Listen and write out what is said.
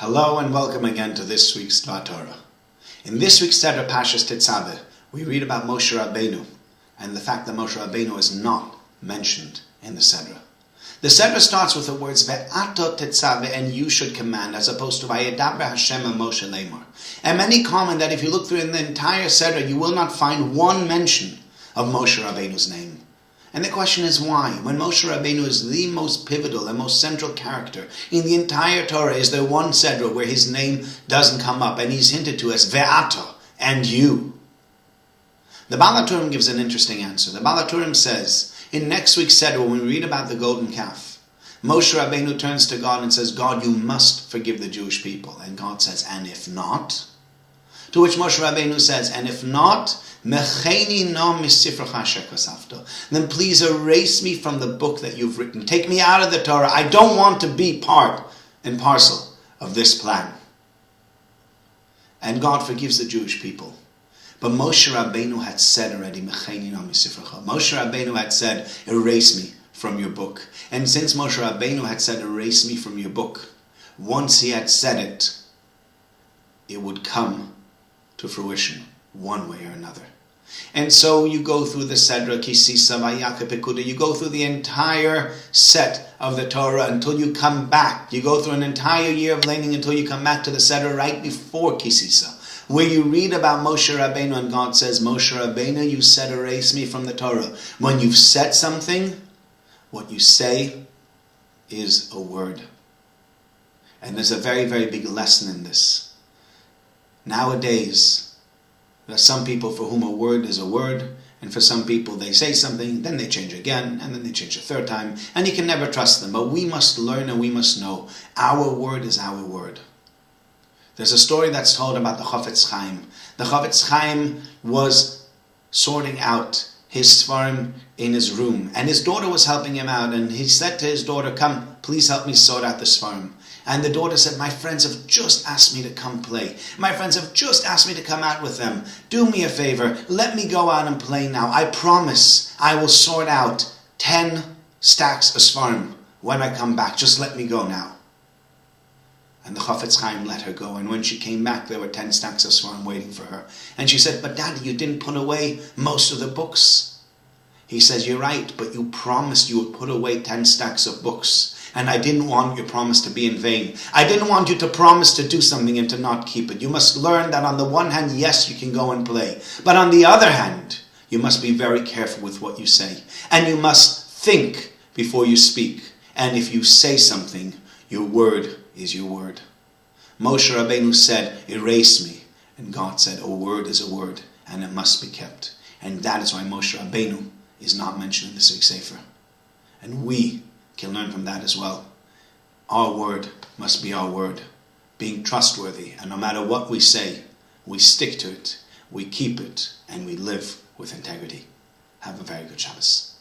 Hello and welcome again to this week's Dvar Torah. In this week's Seder Parshas Tetzaveh, we read about Moshe Rabbeinu and the fact that Moshe Rabbeinu is not mentioned in the Seder. The Seder starts with the words Ve'ato Tetzaveh, and you should command, as opposed to Vayedaber Hashem and Moshe Lemor. And many comment that if you look through in the entire Seder, you will not find one mention of Moshe Rabbeinu's name. And the question is why? When Moshe Rabbeinu is the most pivotal and most central character in the entire Torah, is there one Seder where his name doesn't come up and he's hinted to as Ve'ato, and you? The Baal HaTurim gives an interesting answer. The Baal HaTurim says, in next week's Seder, when we read about the golden calf, Moshe Rabbeinu turns to God and says, God, you must forgive the Jewish people. And God says, and if not? To which Moshe Rabbeinu says, and if not, then please erase me from the book that you've written. Take me out of the Torah. I don't want to be part and parcel of this plan. And God forgives the Jewish people. But Moshe Rabbeinu had said already, Moshe Rabbeinu had said, erase me from your book. And since Moshe Rabbeinu had said, erase me from your book, once he had said it, it would come to fruition one way or another. And so you go through the Sedra, Kisisa, Vayaka, Pekuda, you go through the entire set of the Torah until you come back. You go through an entire year of learning until you come back to the Sedra right before Kisisa, where you read about Moshe Rabbeinu and God says, Moshe Rabbeinu, you said erase me from the Torah. When you've said something, what you say is a word. And there's a very, very big lesson in this. Nowadays, there are some people for whom a word is a word, and for some people they say something, then they change again, and then they change a third time, and you can never trust them. But we must learn and we must know, our word is our word. There's a story that's told about the Chafetz Chaim. The Chafetz Chaim was sorting out his Sfarim in his room, and his daughter was helping him out, and he said to his daughter, come, please help me sort out the Sfarim. And the daughter said, my friends have just asked me to come play. My friends have just asked me to come out with them. Do me a favor, let me go out and play now. I promise I will sort out 10 stacks of Sfarim when I come back. Just let me go now. And the Chafetz Chaim let her go, and when she came back, there were 10 stacks of Sfarim waiting for her. And she said, but Daddy, you didn't put away most of the books. He says, you're right, but you promised you would put away 10 stacks of books. And I didn't want your promise to be in vain. I didn't want you to promise to do something and to not keep it. You must learn that on the one hand, yes, you can go and play. But on the other hand, you must be very careful with what you say. And you must think before you speak. And if you say something, your word is your word. Moshe Rabbeinu said, erase me. And God said, a word is a word, and it must be kept. And that is why Moshe Rabbeinu is not mentioned in this week's Sefer. And we can learn from that as well. Our word must be our word, being trustworthy, and no matter what we say, we stick to it, we keep it, and we live with integrity. Have a very good Shabbos.